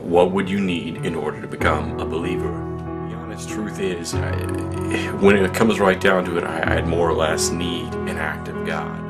what would you need in order to become a believer? The honest truth is, when it comes right down to it, I'd more or less need an act of God.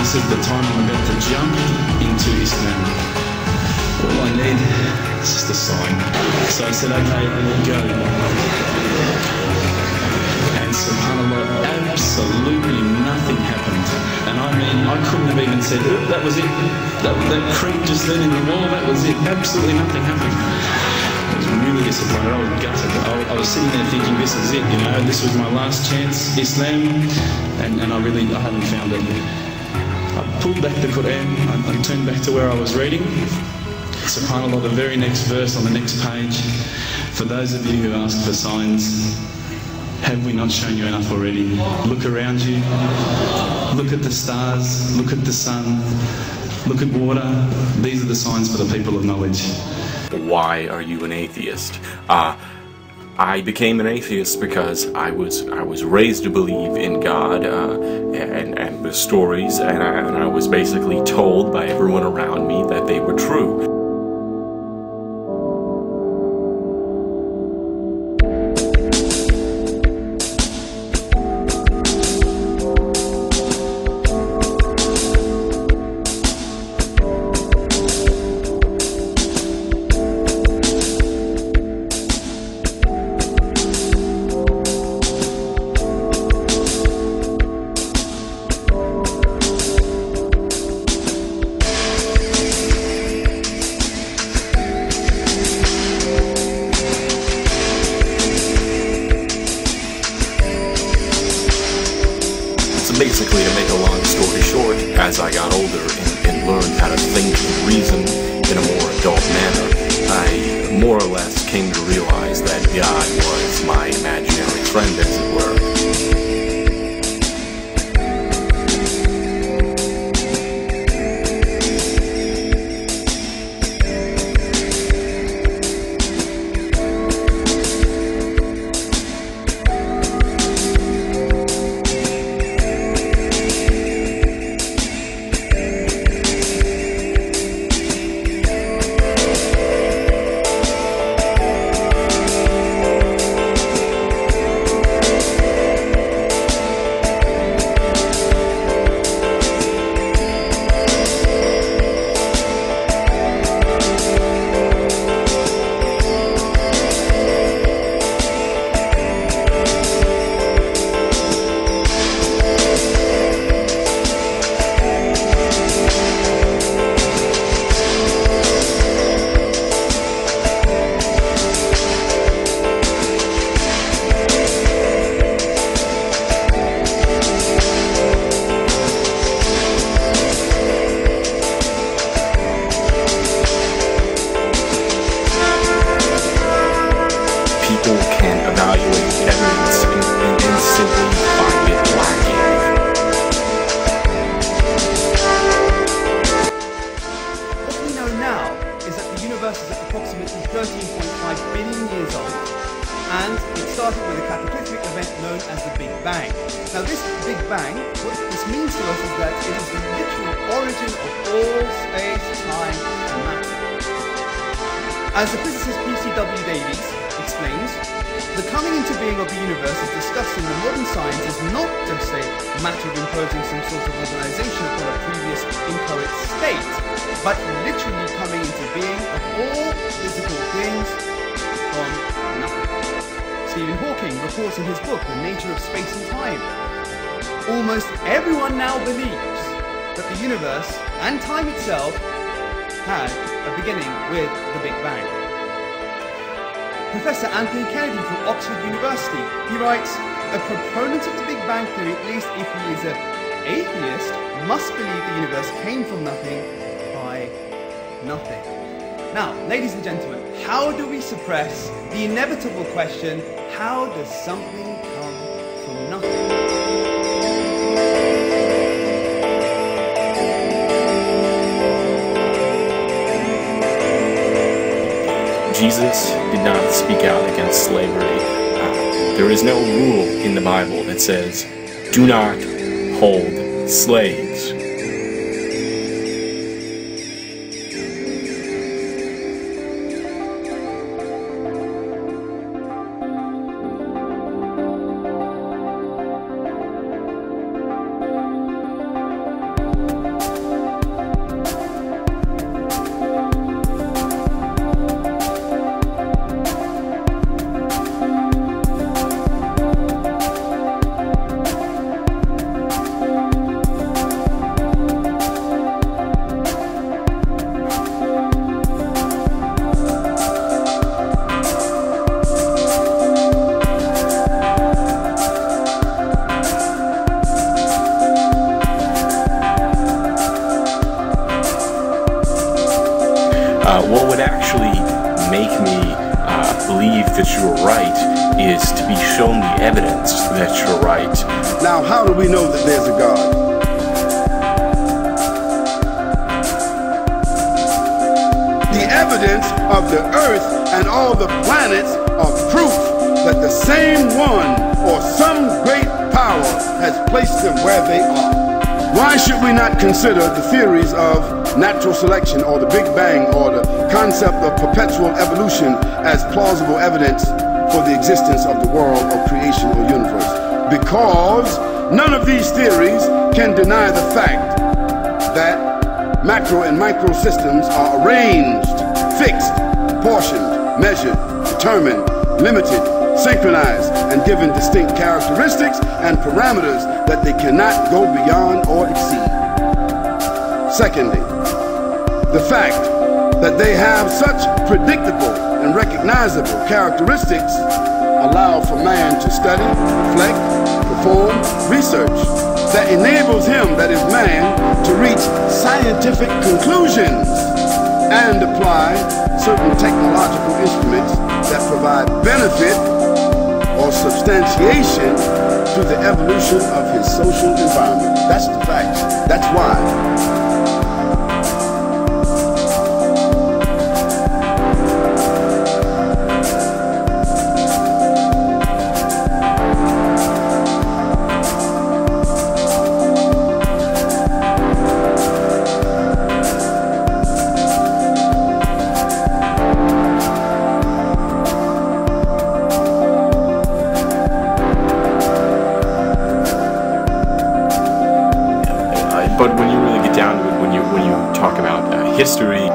This is the time I'm about to jump into Islam. All I need is just a sign. So I said, okay, go. And subhanAllah, absolutely nothing happened. And I mean, I couldn't have even said, oh, that was it. That creak just then in the wall, that was it. Absolutely nothing happened. I was really disappointed. I was gutted. I was sitting there thinking, this is it, you know, this was my last chance, Islam, and I haven't found it. I pulled back the Quran, I turned back to where I was reading. SubhanAllah, the very next verse on the next page. For those of you who ask for signs, have we not shown you enough already? Look around you, look at the stars, look at the sun, look at water. These are the signs for the people of knowledge. Why are you an atheist? I became an atheist because I was raised to believe in God and the stories, and I was basically told by everyone around me that they were true. Basically, to make a long story short, as I got older and learned how to think and reason in a more adult manner, I more or less came to realize that God was my imaginary friend, as it were. As the physicist P.C.W. Davies explains, the coming into being of the universe is discussed in the modern science as not just a matter of imposing some sort of organization upon a previous inchoate state, but literally coming into being of all physical things from nothing. Stephen Hawking reports in his book, The Nature of Space and Time. Almost everyone now believes that the universe and time itself had a beginning with the Big Bang. Professor Anthony Kennedy from Oxford University, he writes, a proponent of the Big Bang theory, at least if he is an atheist, must believe the universe came from nothing by nothing. Now, ladies and gentlemen, how do we suppress the inevitable question, how does something come from nothing? Jesus did not speak out against slavery. There is no rule in the Bible that says, do not hold slaves. What would actually make me believe that you're right is to be shown the evidence that you're right. Now, how do we know that there's a God? The evidence of the earth and all the planets are proof that the same one or some great power has placed them where they are. Why should we not consider the theories of natural selection or the Big Bang or the concept of perpetual evolution as plausible evidence for the existence of the world or creation or universe? Because none of these theories can deny the fact that macro and micro systems are arranged, fixed, proportioned, measured, determined, limited, synchronized, and given distinct characteristics and parameters that they cannot go beyond or exceed. Secondly, the fact that they have such predictable and recognizable characteristics allow for man to study, reflect, perform research that enables him, that is man, to reach scientific conclusions and apply certain technological instruments that provide benefit or substantiation to the evolution of his social environment. That's the facts. That's why. But when you really get down to it, when you talk about history